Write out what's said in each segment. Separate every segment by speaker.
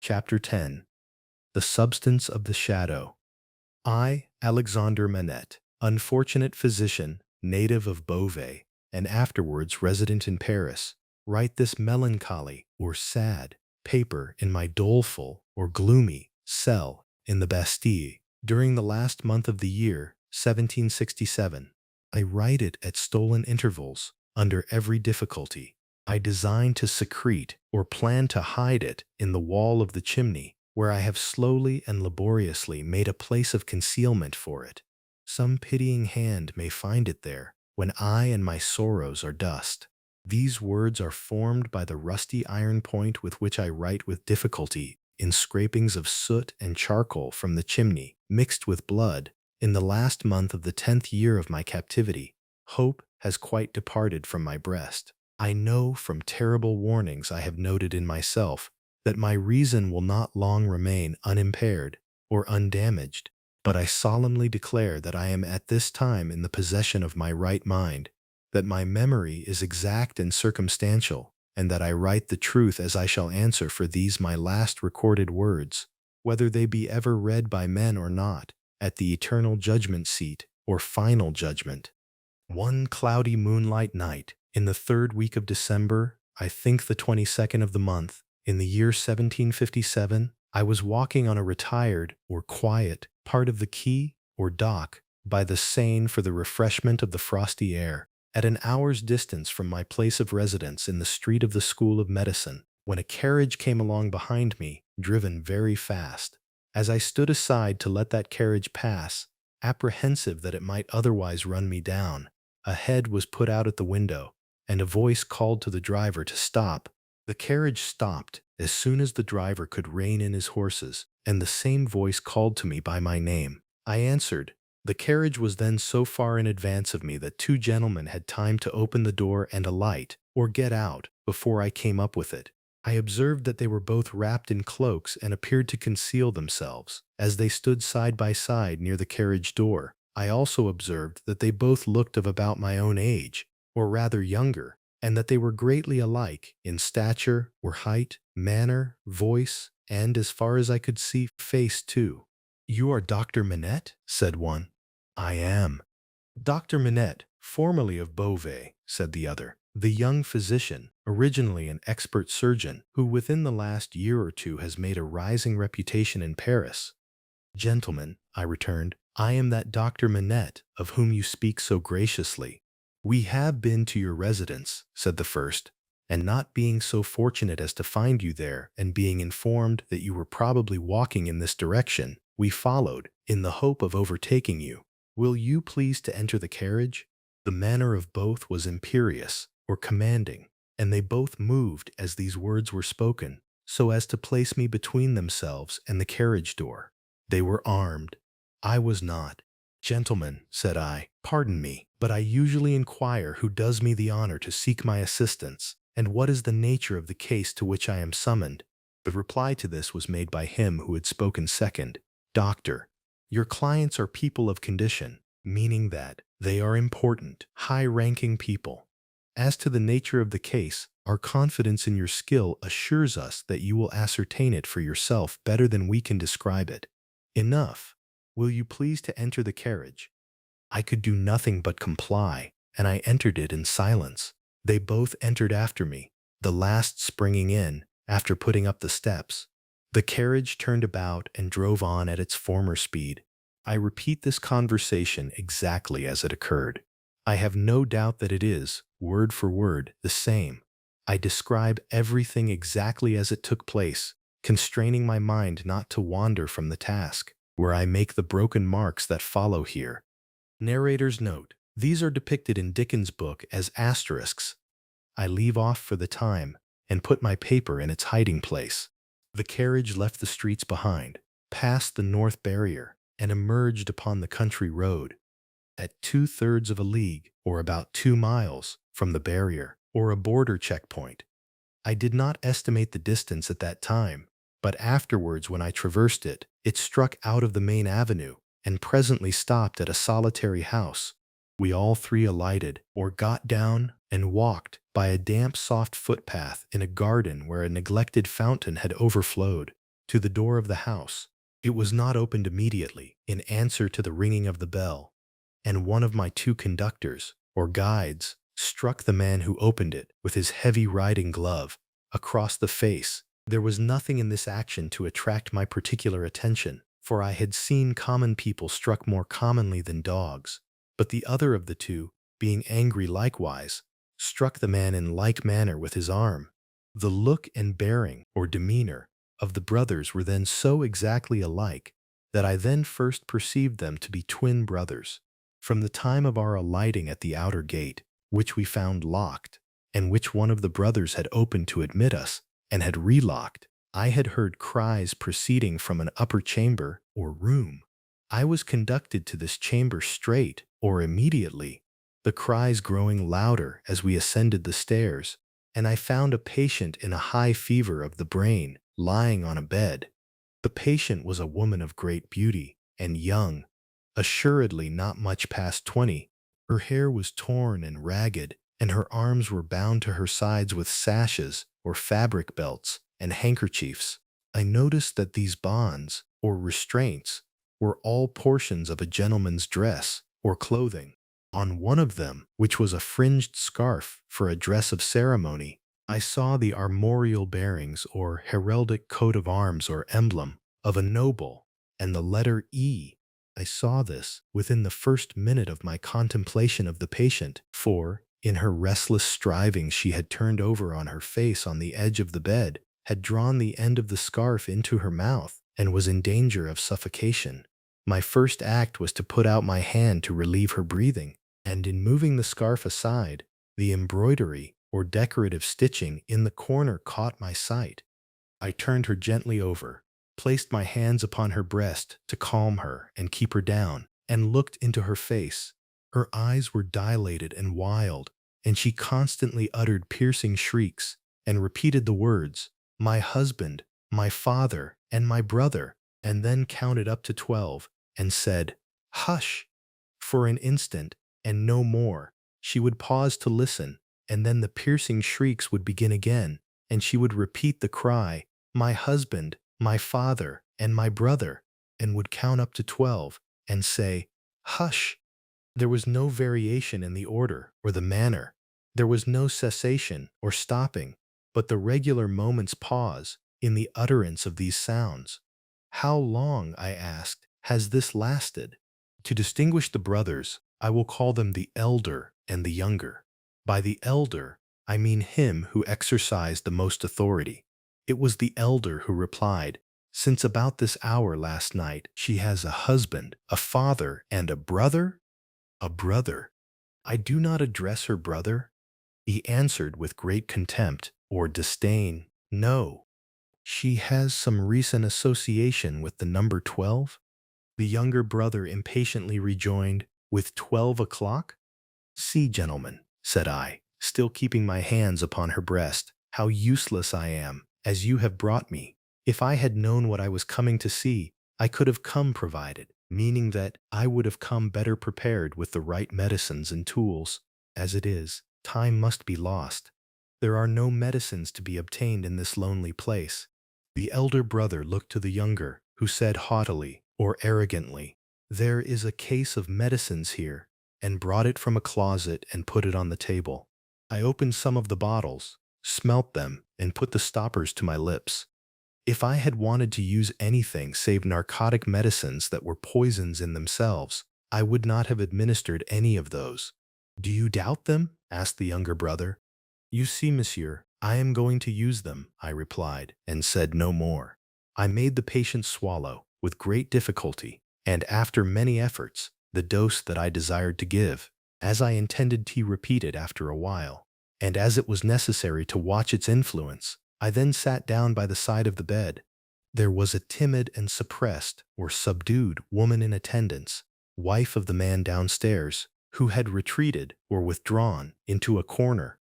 Speaker 1: Chapter 10. The Substance of the Shadow. I, Alexander Manette, unfortunate physician, native of Beauvais, and afterwards resident in Paris, write this melancholy or sad paper in my doleful or gloomy cell in the Bastille during the last month of the year 1767. I write it at stolen intervals, under every difficulty. I design to secrete or plan to hide it in the wall of the chimney, where I have slowly and laboriously made a place of concealment for it. Some pitying hand may find it there, when I and my sorrows are dust. These words are formed by the rusty iron point with which I write with difficulty, in scrapings of soot and charcoal from the chimney, mixed with blood, in the last month of the 10th year of my captivity. Hope has quite departed from my breast. I know from terrible warnings I have noted in myself that my reason will not long remain unimpaired or undamaged, but I solemnly declare that I am at this time in the possession of my right mind, that my memory is exact and circumstantial, and that I write the truth as I shall answer for these my last recorded words, whether they be ever read by men or not, at the eternal judgment seat or final judgment. One cloudy moonlight night, in the 3rd week of December, I think the 22nd of the month, in the year 1757, I was walking on a retired or quiet part of the quay or dock by the Seine for the refreshment of the frosty air, at an hour's distance from my place of residence in the street of the School of Medicine, when a carriage came along behind me, driven very fast. As I stood aside to let that carriage pass, apprehensive that it might otherwise run me down, a head was put out at the window, and a voice called to the driver to stop. The carriage stopped as soon as the driver could rein in his horses, and the same voice called to me by my name. I answered. The carriage was then so far in advance of me that 2 gentlemen had time to open the door and alight, or get out, before I came up with it. I observed that they were both wrapped in cloaks and appeared to conceal themselves, as they stood side by side near the carriage door. I also observed that they both looked of about my own age, or rather younger, and that they were greatly alike in stature or height, manner, voice, and, as far as I could see, face too. "You are Dr. Manette?" said one. "I am." "Dr. Manette, formerly of Beauvais," said the other. "The young physician, originally an expert surgeon, who within the last year or two has made a rising reputation in Paris." "Gentlemen," I returned, "I am that Dr. Manette of whom you speak so graciously." "We have been to your residence," said the first, "and not being so fortunate as to find you there, and being informed that you were probably walking in this direction, we followed, in the hope of overtaking you. Will you please to enter the carriage?" The manner of both was imperious or commanding, and they both moved as these words were spoken, so as to place me between themselves and the carriage door. They were armed. I was not. "Gentlemen," said I, "pardon me, but I usually inquire who does me the honor to seek my assistance, and what is the nature of the case to which I am summoned." The reply to this was made by him who had spoken second. "Doctor, your clients are people of condition, meaning that they are important, high-ranking people. As to the nature of the case, our confidence in your skill assures us that you will ascertain it for yourself better than we can describe it. Enough. Will you please to enter the carriage?" I could do nothing but comply, and I entered it in silence. They both entered after me, the last springing in, after putting up the steps. The carriage turned about and drove on at its former speed. I repeat this conversation exactly as it occurred. I have no doubt that it is, word for word, the same. I describe everything exactly as it took place, constraining my mind not to wander from the task, where I make the broken marks that follow here. Narrator's note. These are depicted in Dickens' book as asterisks. I leave off for the time, and put my paper in its hiding place. The carriage left the streets behind, passed the North Barrier, and emerged upon the country road. At 2/3 of a league, or about 2 miles, from the barrier, or a border checkpoint. I did not estimate the distance at that time, but afterwards when I traversed it, it struck out of the main avenue, and presently stopped at a solitary house. We all 3 alighted, or got down, and walked by a damp soft footpath in a garden where a neglected fountain had overflowed. to the door of the house. It was not opened immediately in answer to the ringing of the bell, and one of my two conductors, or guides, struck the man who opened it with his heavy riding glove across the face. There was nothing in this action to attract my particular attention, for I had seen common people struck more commonly than dogs. But the other of the two, being angry likewise, struck the man in like manner with his arm. The look and bearing, or demeanor, of the brothers were then so exactly alike that I then first perceived them to be twin brothers. From the time of our alighting at the outer gate, which we found locked, and which one of the brothers had opened to admit us, and had relocked, I had heard cries proceeding from an upper chamber, or room. I was conducted to this chamber straight, or immediately, the cries growing louder as we ascended the stairs, and I found a patient in a high fever of the brain, lying on a bed. The patient was a woman of great beauty, and young, assuredly not much past 20. Her hair was torn and ragged, and her arms were bound to her sides with sashes, or fabric belts, and handkerchiefs. I noticed that these bonds, or restraints, were all portions of a gentleman's dress, or clothing. On one of them, which was a fringed scarf for a dress of ceremony, I saw the armorial bearings, or heraldic coat of arms or emblem, of a noble, and the letter E. I saw this within the first minute of my contemplation of the patient, for, in her restless striving, she had turned over on her face on the edge of the bed, had drawn the end of the scarf into her mouth, and was in danger of suffocation. My first act was to put out my hand to relieve her breathing, and in moving the scarf aside, the embroidery, or decorative stitching, in the corner caught my sight. I turned her gently over, placed my hands upon her breast to calm her and keep her down, and looked into her face. Her eyes were dilated and wild, and she constantly uttered piercing shrieks, and repeated the words, "My husband, my father, and my brother," and then counted up to 12, and said, "Hush!" For an instant, and no more. She would pause to listen, and then the piercing shrieks would begin again, and she would repeat the cry, "My husband, my father, and my brother," and would count up to 12, and say, "Hush!" There was no variation in the order or the manner. There was no cessation or stopping, but the regular moment's pause in the utterance of these sounds. "How long," I asked, "has this lasted?" To distinguish the brothers, I will call them the elder and the younger. By the elder, I mean him who exercised the most authority. It was the elder who replied, "Since about this hour last night, she has a husband, a father, and a brother?" A brother. I do not address her brother? He answered with great contempt, or disdain, "No." She has some recent association with the number 12? The younger brother impatiently rejoined, "With 12 o'clock? See, gentlemen," said I, still keeping my hands upon her breast, "how useless I am, as you have brought me. If I had known what I was coming to see, I could have come provided," meaning that I would have come better prepared with the right medicines and tools. As it is, time must be lost. There are no medicines to be obtained in this lonely place. The elder brother looked to the younger, who said haughtily, or arrogantly, "There is a case of medicines here," and brought it from a closet and put it on the table. I opened some of the bottles, smelt them, and put the stoppers to my lips. If I had wanted to use anything save narcotic medicines that were poisons in themselves, I would not have administered any of those. "Do you doubt them?" asked the younger brother. "You see, monsieur, I am going to use them," I replied, and said no more. I made the patient swallow, with great difficulty, and after many efforts, the dose that I desired to give, as I intended to repeat it after a while, and as it was necessary to watch its influence. I then sat down by the side of the bed. There was a timid and suppressed, or subdued, woman in attendance, wife of the man downstairs, who had retreated, or withdrawn, into a corner.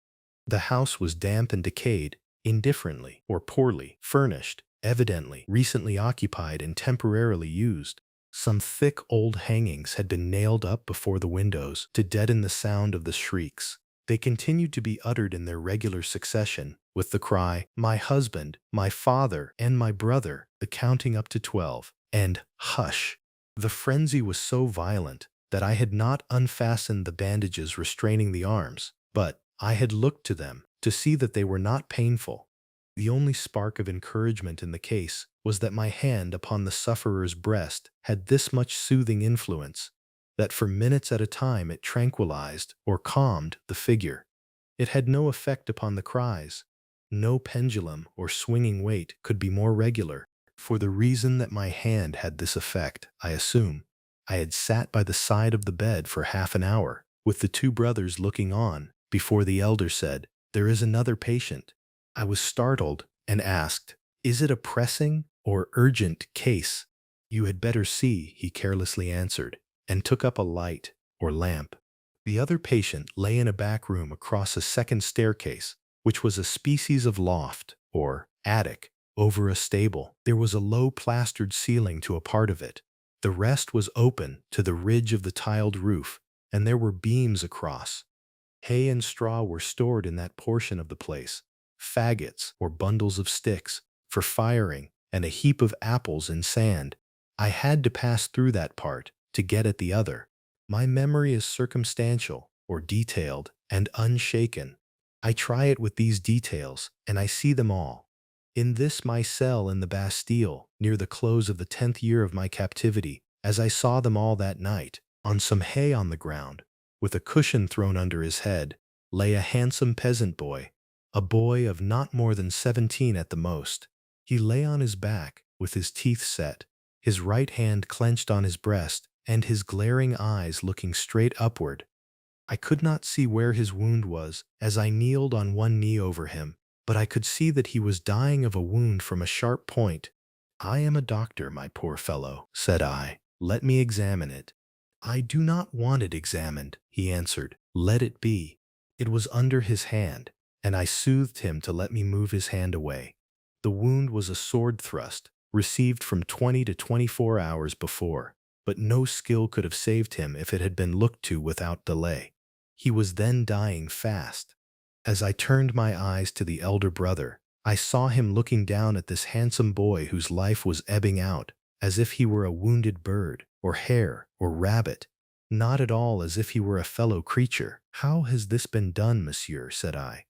Speaker 1: The house was damp and decayed, indifferently, or poorly, furnished, evidently recently occupied and temporarily used. Some thick old hangings had been nailed up before the windows to deaden the sound of the shrieks. They continued to be uttered in their regular succession, with the cry, "My husband, my father, and my brother," the counting up to 12, and "Hush." The frenzy was so violent that I had not unfastened the bandages restraining the arms, but I had looked to them to see that they were not painful. The only spark of encouragement in the case was that my hand upon the sufferer's breast had this much soothing influence, that for minutes at a time it tranquilized or calmed the figure. It had no effect upon the cries. No pendulum or swinging weight could be more regular. For the reason that my hand had this effect, I assume, I had sat by the side of the bed for half an hour, with the two brothers looking on, before the elder said, "There is another patient." I was startled and asked, "Is it a pressing or urgent case?" "You had better see," he carelessly answered, and took up a light or lamp. The other patient lay in a back room across a second staircase, which was a species of loft or attic over a stable. There was a low plastered ceiling to a part of it. The rest was open to the ridge of the tiled roof, and there were beams across. Hay and straw were stored in that portion of the place, faggots or bundles of sticks for firing, and a heap of apples and sand. I had to pass through that part to get at the other. My memory is circumstantial or detailed and unshaken. I try it with these details, and I see them all. In this my cell in the Bastille, near the close of the 10th year of my captivity, as I saw them all that night, on some hay on the ground, with a cushion thrown under his head, lay a handsome peasant boy, a boy of not more than 17 at the most. He lay on his back, with his teeth set, his right hand clenched on his breast, and his glaring eyes looking straight upward. I could not see where his wound was as I kneeled on one knee over him, but I could see that he was dying of a wound from a sharp point. "I am a doctor, my poor fellow," said I. "Let me examine it." "I do not want it examined," he answered. "Let it be." It was under his hand, and I soothed him to let me move his hand away. The wound was a sword thrust, received from 20 to 24 hours before, but no skill could have saved him if it had been looked to without delay. He was then dying fast. As I turned my eyes to the elder brother, I saw him looking down at this handsome boy whose life was ebbing out, as if he were a wounded bird, or hare, or rabbit, not at all as if he were a fellow creature. "How has this been done, monsieur?" said I.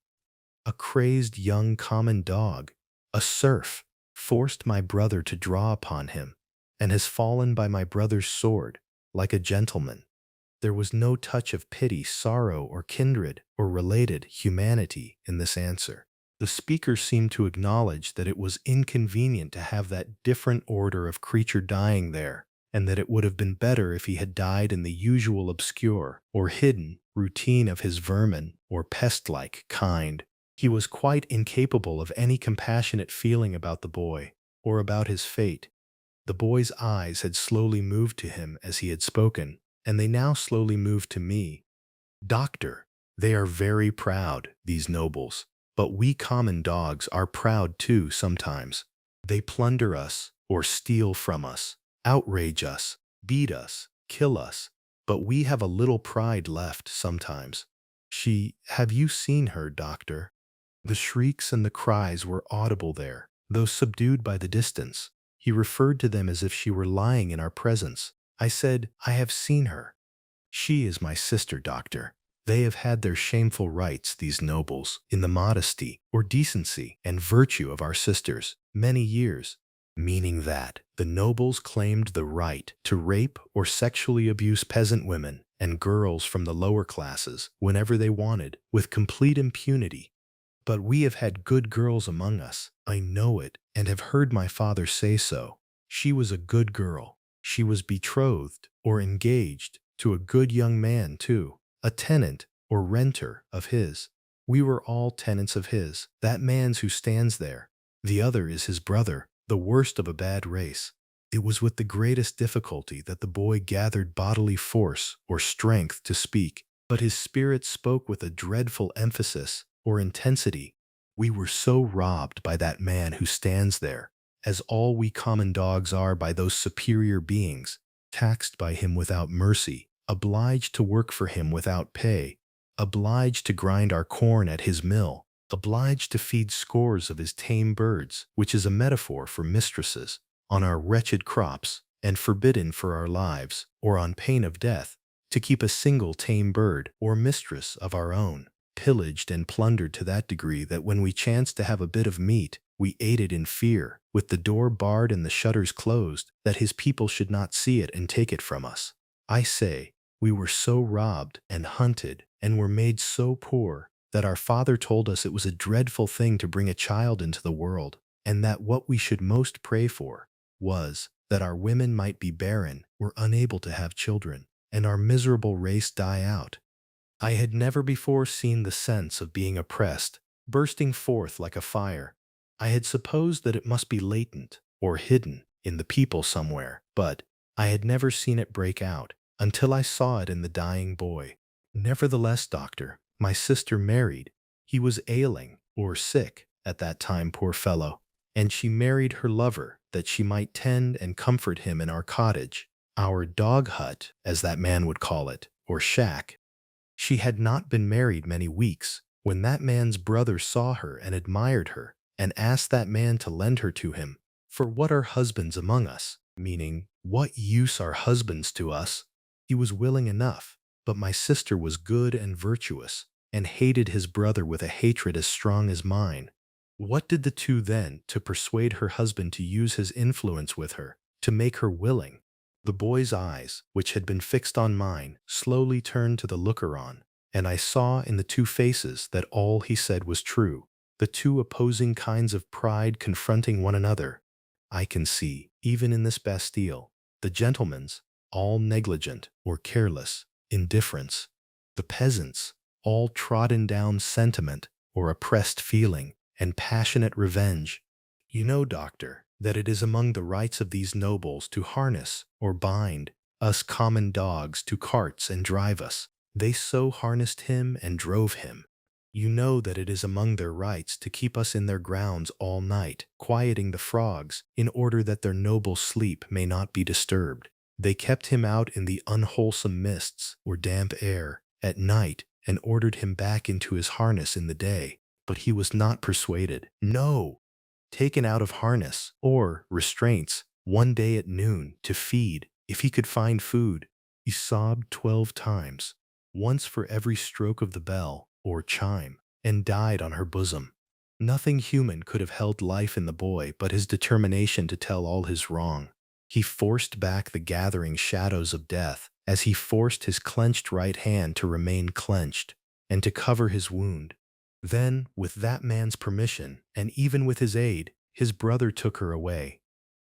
Speaker 1: "A crazed young common dog, a serf, forced my brother to draw upon him, and has fallen by my brother's sword, like a gentleman." There was no touch of pity, sorrow, or kindred, or related humanity in this answer. The speaker seemed to acknowledge that it was inconvenient to have that different order of creature dying there, and that it would have been better if he had died in the usual obscure or hidden routine of his vermin or pest-like kind. He was quite incapable of any compassionate feeling about the boy or about his fate. The boy's eyes had slowly moved to him as he had spoken, and they now slowly moved to me. "Doctor, they are very proud, these nobles, but we common dogs are proud too sometimes. They plunder us, or steal from us, outrage us, beat us, kill us, but we have a little pride left sometimes. Have you seen her, doctor?" The shrieks and the cries were audible there, though subdued by the distance. He referred to them as if she were lying in our presence. I said, "I have seen her. She is my sister, doctor. They have had their shameful rights, these nobles, in the modesty or decency and virtue of our sisters, many years." Meaning that the nobles claimed the right to rape or sexually abuse peasant women and girls from the lower classes whenever they wanted, with complete impunity. "But we have had good girls among us. I know it, and have heard my father say so. She was a good girl. She was betrothed or engaged to a good young man, too, a tenant or renter of his. We were all tenants of his. That man's who stands there. The other is his brother, the worst of a bad race." It was with the greatest difficulty that the boy gathered bodily force or strength to speak, but his spirit spoke with a dreadful emphasis or intensity. "We were so robbed by that man who stands there, as all we common dogs are by those superior beings, taxed by him without mercy, obliged to work for him without pay, obliged to grind our corn at his mill, obliged to feed scores of his tame birds, which is a metaphor for mistresses, on our wretched crops, and forbidden for our lives, or on pain of death, to keep a single tame bird or mistress of our own, pillaged and plundered to that degree that when we chanced to have a bit of meat, we ate it in fear, with the door barred and the shutters closed, that his people should not see it and take it from us. I say, we were so robbed and hunted and were made so poor that our father told us it was a dreadful thing to bring a child into the world, and that what we should most pray for was that our women might be barren, were unable to have children, and our miserable race die out. I had never before seen the sense of being oppressed bursting forth like a fire. I had supposed that it must be latent or hidden in the people somewhere, but I had never seen it break out until I saw it in the dying boy. Nevertheless, doctor, my sister married. He was ailing or sick at that time, poor fellow, and she married her lover that she might tend and comfort him in our cottage, our dog hut, as that man would call it, or shack. She had not been married many weeks when that man's brother saw her and admired her and asked that man to lend her to him. For what are husbands among us? Meaning, what use are husbands to us? He was willing enough, but my sister was good and virtuous, and hated his brother with a hatred as strong as mine. What did the two then to persuade her husband to use his influence with her, to make her willing? The boy's eyes, which had been fixed on mine, slowly turned to the looker-on, and I saw in the two faces that all he said was true, the two opposing kinds of pride confronting one another. I can see, even in this Bastille, the gentleman's, all negligent or careless, indifference, the peasants, all trodden down sentiment or oppressed feeling, and passionate revenge. You know, doctor, that it is among the rights of these nobles to harness or bind us common dogs to carts and drive us. They so harnessed him and drove him. You know that it is among their rights to keep us in their grounds all night, quieting the frogs, in order that their noble sleep may not be disturbed. They kept him out in the unwholesome mists or damp air at night and ordered him back into his harness in the day. But he was not persuaded. No! Taken out of harness or restraints one day at noon to feed, if he could find food, he sobbed 12 times, once for every stroke of the bell or chime, and died on her bosom. Nothing human could have held life in the boy but his determination to tell all his wrong. He forced back the gathering shadows of death as he forced his clenched right hand to remain clenched and to cover his wound. Then, with that man's permission, and even with his aid, his brother took her away.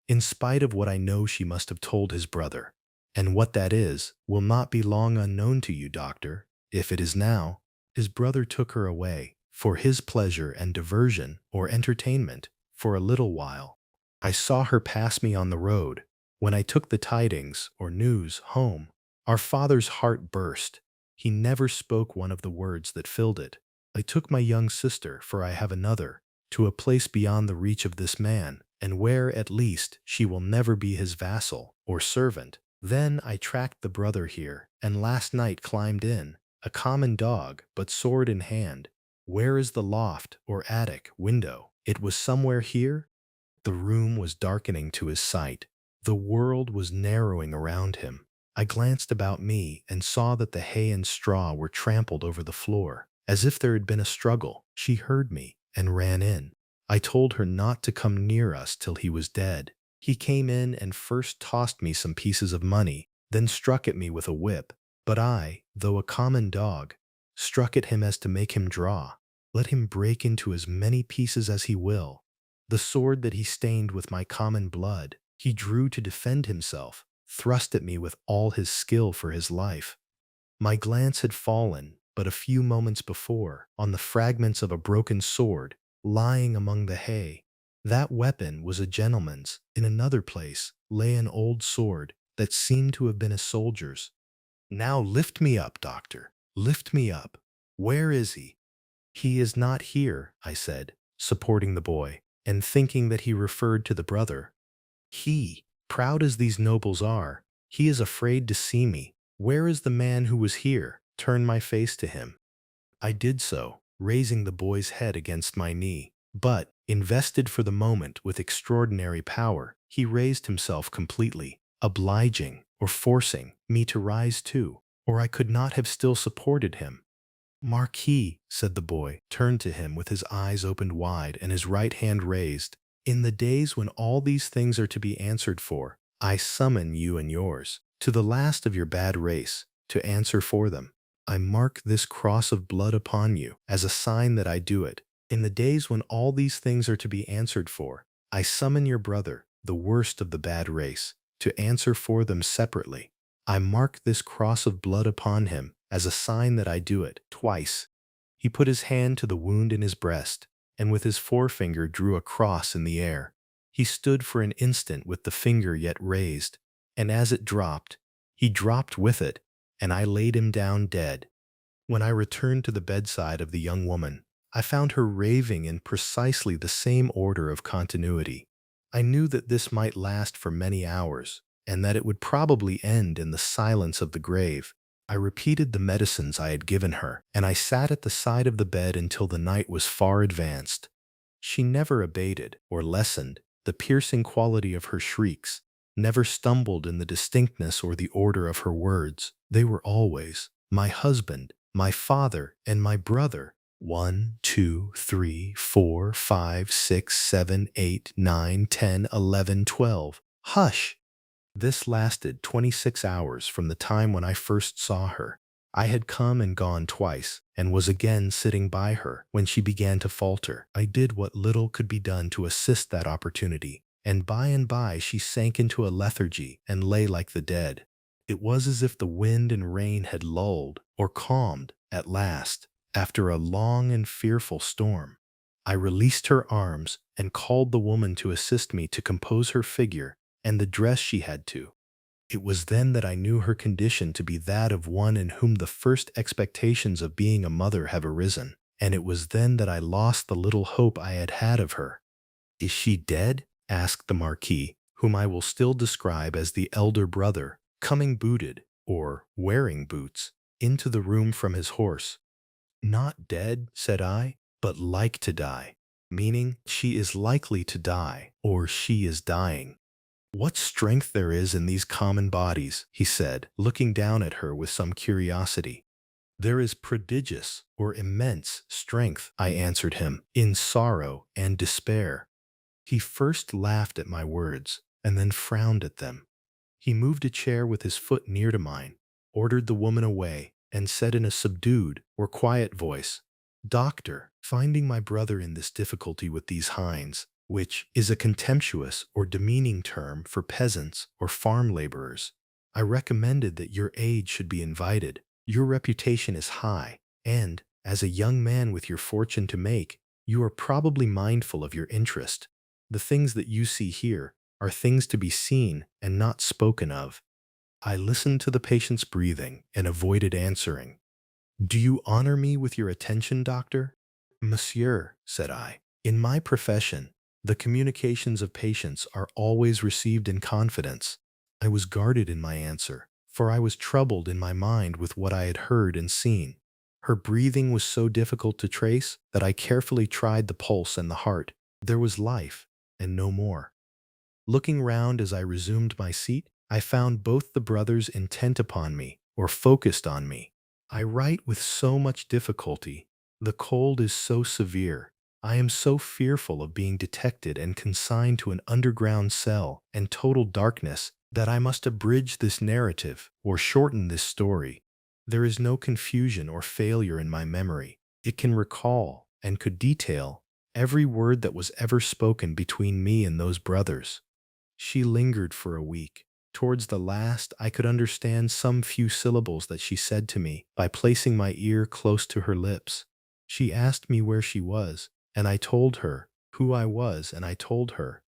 Speaker 1: In spite of what I know she must have told his brother, and what that is will not be long unknown to you, doctor. If it is now, his brother took her away, for his pleasure and diversion or entertainment, for a little while. I saw her pass me on the road. When I took the tidings or news home, our father's heart burst. He never spoke one of the words that filled it. I took my young sister, for I have another, to a place beyond the reach of this man, and where, at least, she will never be his vassal or servant. Then I tracked the brother here, and last night climbed in, a common dog, but sword in hand. Where is the loft or attic window? It was somewhere here? The room was darkening to his sight. The world was narrowing around him. I glanced about me and saw that the hay and straw were trampled over the floor. As if there had been a struggle, she heard me and ran in. I told her not to come near us till he was dead. He came in and first tossed me some pieces of money, then struck at me with a whip. But I, though a common dog, struck at him as to make him draw. Let him break into as many pieces as he will. The sword that he stained with my common blood, he drew to defend himself, thrust at me with all his skill for his life. My glance had fallen, but a few moments before, on the fragments of a broken sword lying among the hay. That weapon was a gentleman's. In another place lay an old sword that seemed to have been a soldier's. Now lift me up, doctor. Lift me up. Where is he? He is not here, I said, supporting the boy, and thinking that he referred to the brother. He, proud as these nobles are, he is afraid to see me. Where is the man who was here? Turn my face to him. I did so, raising the boy's head against my knee. But, invested for the moment with extraordinary power, he raised himself completely, obliging, or forcing, me to rise too, or I could not have still supported him. "Marquis," said the boy, turned to him with his eyes opened wide and his right hand raised, "in the days when all these things are to be answered for, I summon you and yours, to the last of your bad race, to answer for them. I mark this cross of blood upon you, as a sign that I do it. In the days when all these things are to be answered for, I summon your brother, the worst of the bad race, to answer for them separately. I mark this cross of blood upon him, as a sign that I do it, twice." He put his hand to the wound in his breast, and with his forefinger drew a cross in the air. He stood for an instant with the finger yet raised, and as it dropped, he dropped with it, and I laid him down dead. When I returned to the bedside of the young woman, I found her raving in precisely the same order of continuity. I knew that this might last for many hours, and that it would probably end in the silence of the grave. I repeated the medicines I had given her, and I sat at the side of the bed until the night was far advanced. She never abated or lessened the piercing quality of her shrieks, never stumbled in the distinctness or the order of her words. They were always, "My husband, my father, and my brother. 1, 2, 3, 4, 5, 6, 7, 8, 9, 10, 11, 12. Hush!" This lasted 26 hours from the time when I first saw her. I had come and gone twice, and was again sitting by her when she began to falter. I did what little could be done to assist that opportunity, and by she sank into a lethargy and lay like the dead. It was as if the wind and rain had lulled, or calmed, at last, after a long and fearful storm. I released her arms and called the woman to assist me to compose her figure and the dress she had to. It was then that I knew her condition to be that of one in whom the first expectations of being a mother have arisen, and it was then that I lost the little hope I had had of her. "Is she dead?" asked the Marquis, whom I will still describe as the elder brother, coming booted, or wearing boots, into the room from his horse. "Not dead," said I, "but like to die," meaning she is likely to die, or she is dying. "What strength there is in these common bodies," he said, looking down at her with some curiosity. "There is prodigious or immense strength," I answered him, "in sorrow and despair." He first laughed at my words, and then frowned at them. He moved a chair with his foot near to mine, ordered the woman away, and said in a subdued or quiet voice, "Doctor, finding my brother in this difficulty with these hinds, which is a contemptuous or demeaning term for peasants or farm laborers, I recommended that your aid should be invited. Your reputation is high, and, as a young man with your fortune to make, you are probably mindful of your interest. The things that you see here are things to be seen and not spoken of." I listened to the patient's breathing and avoided answering. "Do you honor me with your attention, doctor?" "Monsieur," said I, "in my profession, the communications of patients are always received in confidence." I was guarded in my answer, for I was troubled in my mind with what I had heard and seen. Her breathing was so difficult to trace that I carefully tried the pulse and the heart. There was life, and no more. Looking round as I resumed my seat, I found both the brothers intent upon me, or focused on me. "I write with so much difficulty. The cold is so severe. I am so fearful of being detected and consigned to an underground cell and total darkness that I must abridge this narrative or shorten this story. There is no confusion or failure in my memory. It can recall and could detail every word that was ever spoken between me and those brothers." She lingered for a week. Towards the last, I could understand some few syllables that she said to me by placing my ear close to her lips. She asked me where she was, and I told her who I was, and I told her.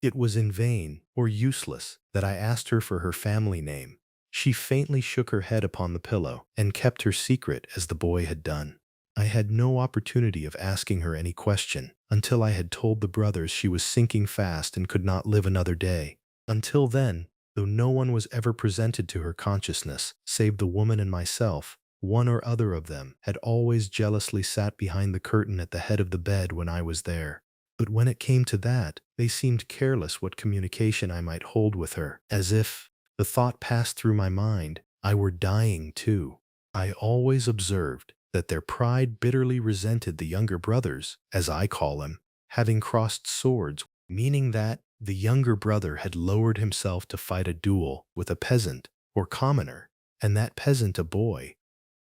Speaker 1: It was in vain, or useless, that I asked her for her family name. She faintly shook her head upon the pillow and kept her secret as the boy had done. I had no opportunity of asking her any question until I had told the brothers she was sinking fast and could not live another day. Until then, though no one was ever presented to her consciousness, save the woman and myself, One or other of them had always jealously sat behind the curtain at the head of the bed when I was there. But when it came to that, they seemed careless what communication I might hold with her, as if, the thought passed through my mind, I were dying too. I always observed that their pride bitterly resented the younger brothers, as I call them, having crossed swords, meaning that the younger brother had lowered himself to fight a duel with a peasant or commoner, and that peasant a boy.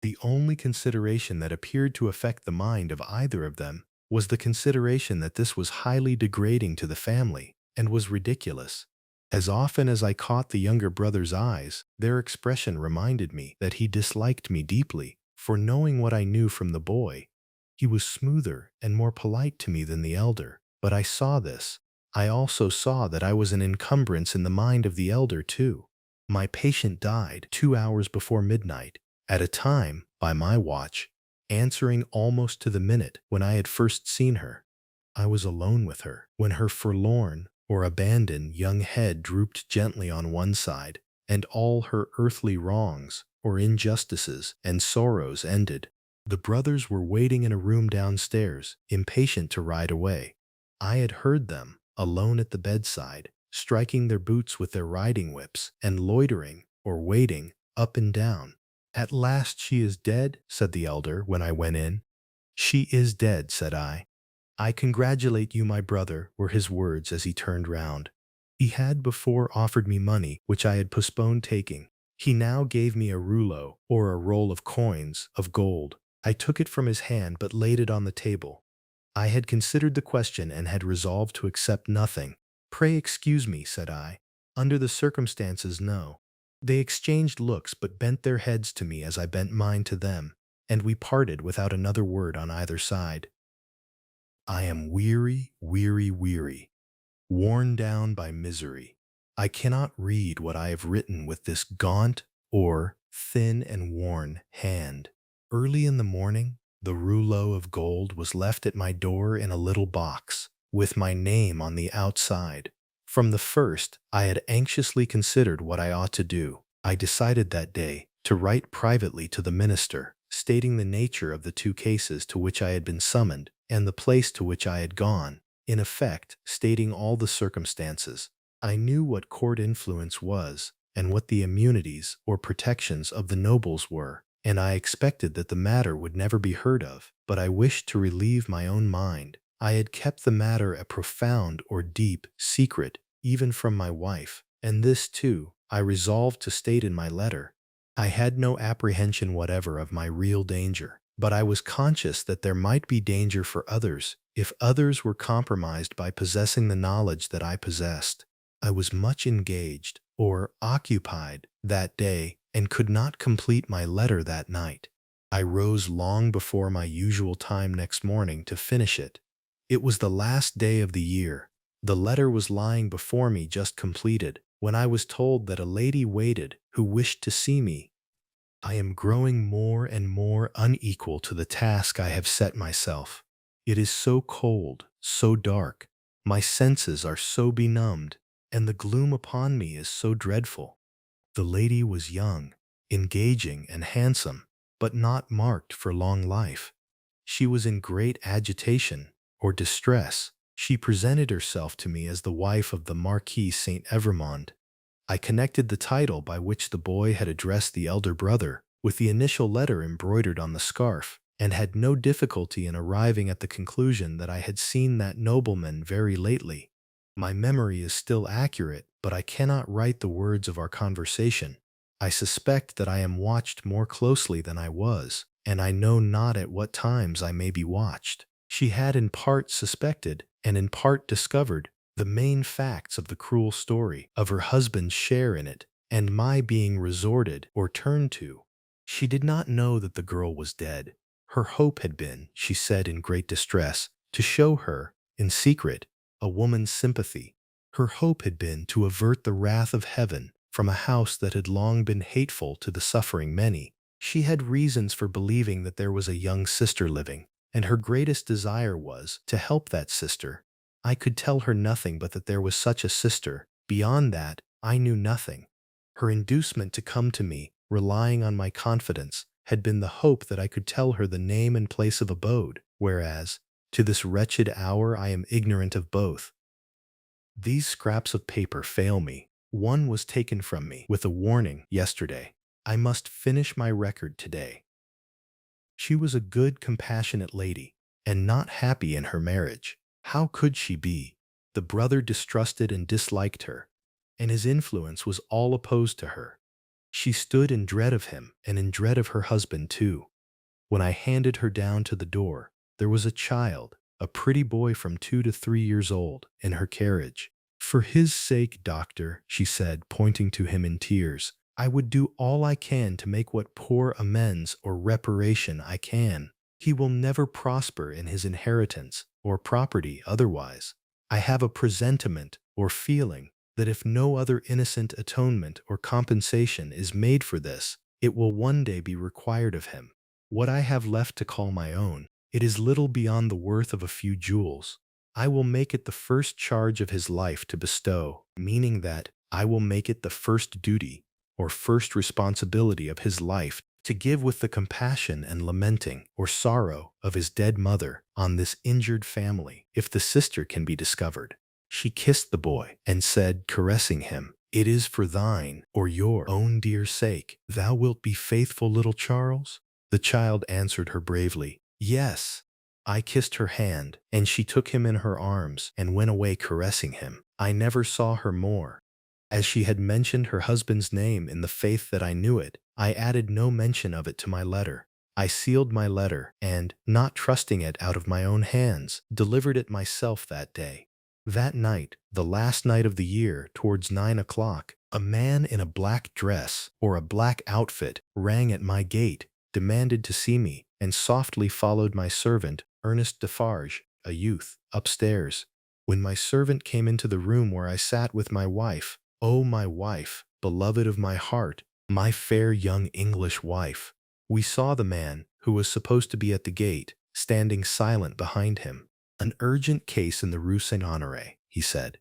Speaker 1: The only consideration that appeared to affect the mind of either of them was the consideration that this was highly degrading to the family and was ridiculous. As often as I caught the younger brother's eyes, their expression reminded me that he disliked me deeply, for knowing what I knew from the boy, he was smoother and more polite to me than the elder. But I saw this. I also saw that I was an encumbrance in the mind of the elder too. My patient died 2 hours before midnight, at a time, by my watch, answering almost to the minute when I had first seen her. I was alone with her, when her forlorn or abandoned young head drooped gently on one side, and all her earthly wrongs or injustices and sorrows ended. The brothers were waiting in a room downstairs, impatient to ride away. I had heard them, alone at the bedside, striking their boots with their riding whips, and loitering, or waiting, up and down. "At last she is dead," said the elder when I went in. "She is dead," said I. "I congratulate you, my brother," were his words as he turned round. He had before offered me money, which I had postponed taking. He now gave me a rouleau, or a roll of coins, of gold. I took it from his hand but laid it on the table. I had considered the question and had resolved to accept nothing. "Pray excuse me," said I. "Under the circumstances, no." They exchanged looks but bent their heads to me as I bent mine to them, and we parted without another word on either side. I am weary, weary, weary, worn down by misery. I cannot read what I have written with this gaunt, or thin and worn, hand. Early in the morning, the rouleau of gold was left at my door in a little box, with my name on the outside. From the first, I had anxiously considered what I ought to do. I decided that day to write privately to the minister, stating the nature of the two cases to which I had been summoned and the place to which I had gone, in effect, stating all the circumstances. I knew what court influence was, and what the immunities or protections of the nobles were, and I expected that the matter would never be heard of, but I wished to relieve my own mind. I had kept the matter a profound or deep secret, even from my wife, and this, too, I resolved to state in my letter. I had no apprehension whatever of my real danger, but I was conscious that there might be danger for others if others were compromised by possessing the knowledge that I possessed. I was much engaged, or occupied, that day, and could not complete my letter that night. I rose long before my usual time next morning to finish it. It was the last day of the year. The letter was lying before me just completed, when I was told that a lady waited who wished to see me. I am growing more and more unequal to the task I have set myself. It is so cold, so dark, my senses are so benumbed, and the gloom upon me is so dreadful. The lady was young, engaging, and handsome, but not marked for long life. She was in great agitation, or distress. She presented herself to me as the wife of the Marquis St. Evrémonde. I connected the title by which the boy had addressed the elder brother with the initial letter embroidered on the scarf, and had no difficulty in arriving at the conclusion that I had seen that nobleman very lately. My memory is still accurate, but I cannot write the words of our conversation. I suspect that I am watched more closely than I was, and I know not at what times I may be watched. She had in part suspected, and in part discovered, the main facts of the cruel story, of her husband's share in it, and my being resorted or turned to. She did not know that the girl was dead. Her hope had been, she said in great distress, to show her, in secret, a woman's sympathy. Her hope had been to avert the wrath of heaven from a house that had long been hateful to the suffering many. She had reasons for believing that there was a young sister living, and her greatest desire was to help that sister. I could tell her nothing but that there was such a sister. Beyond that, I knew nothing. Her inducement to come to me, relying on my confidence, had been the hope that I could tell her the name and place of abode, whereas, to this wretched hour I am ignorant of both. These scraps of paper fail me. One was taken from me with a warning yesterday. I must finish my record today. She was a good, compassionate lady, and not happy in her marriage. How could she be? The brother distrusted and disliked her, and his influence was all opposed to her. She stood in dread of him and in dread of her husband too. When I handed her down to the door, there was a child, a pretty boy from 2 to 3 years old, in her carriage. "For his sake, doctor," she said, pointing to him in tears, "I would do all I can to make what poor amends or reparation I can. He will never prosper in his inheritance or property otherwise. I have a presentiment or feeling that if no other innocent atonement or compensation is made for this, it will one day be required of him. What I have left to call my own, it is little beyond the worth of a few jewels. I will make it the first charge of his life to bestow, meaning that I will make it the first duty or first responsibility of his life to give with the compassion and lamenting or sorrow of his dead mother on this injured family, if the sister can be discovered." She kissed the boy and said, caressing him, "It is for thine or your own dear sake. Thou wilt be faithful, little Charles?" The child answered her bravely, "Yes." I kissed her hand, and she took him in her arms and went away caressing him. I never saw her more. As she had mentioned her husband's name in the faith that I knew it, I added no mention of it to my letter. I sealed my letter and, not trusting it out of my own hands, delivered it myself that day. That night, the last night of the year, towards 9 o'clock, a man in a black dress or a black outfit rang at my gate, demanded to see me, and softly followed my servant, Ernest Defarge, a youth, upstairs. When my servant came into the room where I sat with my wife, oh, my wife, beloved of my heart, my fair young English wife, we saw the man, who was supposed to be at the gate, standing silent behind him. "An urgent case in the Rue Saint-Honoré," he said.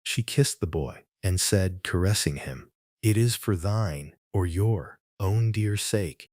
Speaker 1: She kissed the boy and said, caressing him, "It is for thine or your own dear sake.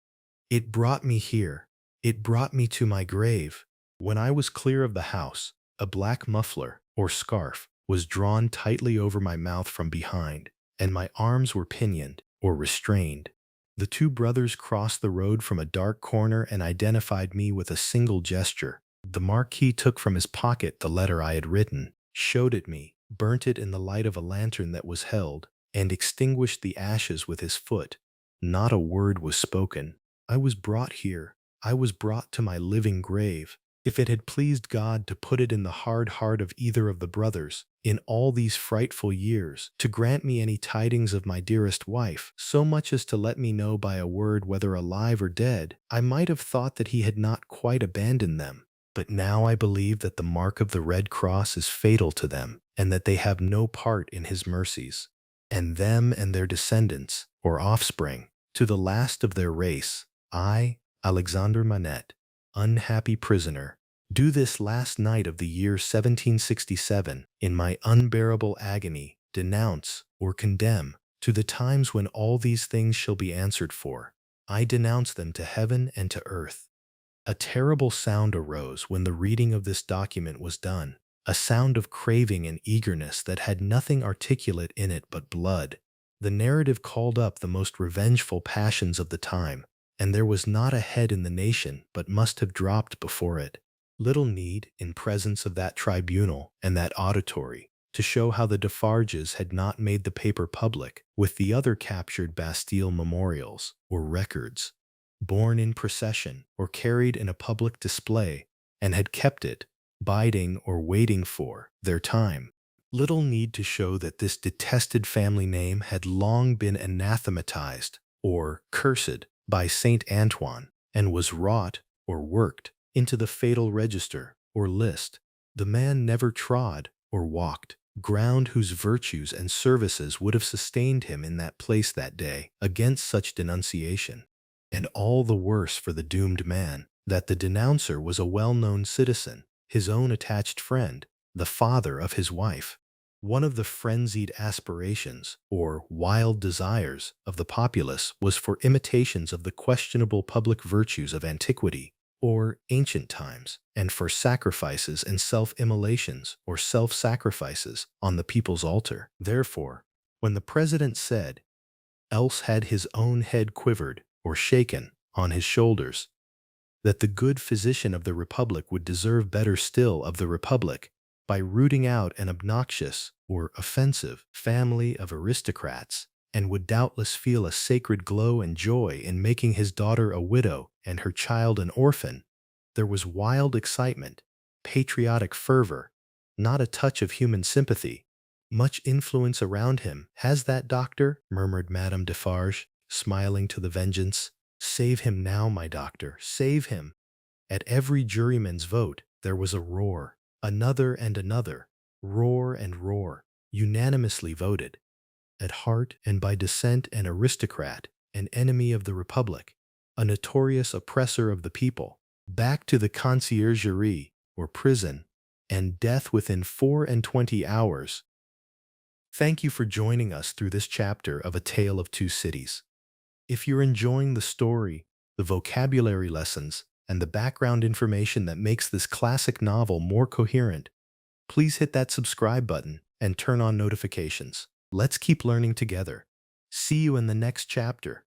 Speaker 1: It brought me here. It brought me to my grave." When I was clear of the house, a black muffler, or scarf, was drawn tightly over my mouth from behind, and my arms were pinioned, or restrained. The two brothers crossed the road from a dark corner and identified me with a single gesture. The Marquis took from his pocket the letter I had written, showed it me, burnt it in the light of a lantern that was held, and extinguished the ashes with his foot. Not a word was spoken. I was brought here. I was brought to my living grave. If it had pleased God to put it in the hard heart of either of the brothers, in all these frightful years, to grant me any tidings of my dearest wife, so much as to let me know by a word whether alive or dead, I might have thought that he had not quite abandoned them. But now I believe that the mark of the Red Cross is fatal to them, and that they have no part in his mercies. And them and their descendants, or offspring, to the last of their race, I, Alexander Manette, unhappy prisoner, do this last night of the year 1767, in my unbearable agony, denounce or condemn, to the times when all these things shall be answered for. I denounce them to heaven and to earth. A terrible sound arose when the reading of this document was done, a sound of craving and eagerness that had nothing articulate in it but blood. The narrative called up the most revengeful passions of the time, and there was not a head in the nation but must have dropped before it. Little need, in presence of that tribunal and that auditory, to show how the Defarges had not made the paper public with the other captured Bastille memorials, or records, borne in procession or carried in a public display, and had kept it, biding or waiting for their time. Little need to show that this detested family name had long been anathematized, or cursed, by Saint Antoine, and was wrought, or worked, into the fatal register, or list. The man never trod, or walked, ground whose virtues and services would have sustained him in that place that day against such denunciation. And all the worse for the doomed man, that the denouncer was a well-known citizen, his own attached friend, the father of his wife. One of the frenzied aspirations, or wild desires, of the populace was for imitations of the questionable public virtues of antiquity, or ancient times, and for sacrifices and self-immolations, or self-sacrifices, on the people's altar. Therefore, when the president said, "Else had his own head quivered, or shaken, on his shoulders," that the good physician of the Republic would deserve better still of the Republic by rooting out an obnoxious or offensive family of aristocrats, and would doubtless feel a sacred glow and joy in making his daughter a widow and her child an orphan, there was wild excitement, patriotic fervor, not a touch of human sympathy, much influence around him. "Has that doctor?" murmured Madame Defarge, smiling to the vengeance. "Save him now, my doctor, save him!" At every juryman's vote there was a roar. Another and another. Roar and roar. Unanimously voted. At heart and by descent an aristocrat, an enemy of the Republic, a notorious oppressor of the people, back to the conciergerie, or prison, and death within 24 hours. Thank you for joining us through this chapter of A Tale of Two Cities. If you're enjoying the story, the vocabulary lessons, and the background information that makes this classic novel more coherent, please hit that subscribe button and turn on notifications. Let's keep learning together. See you in the next chapter.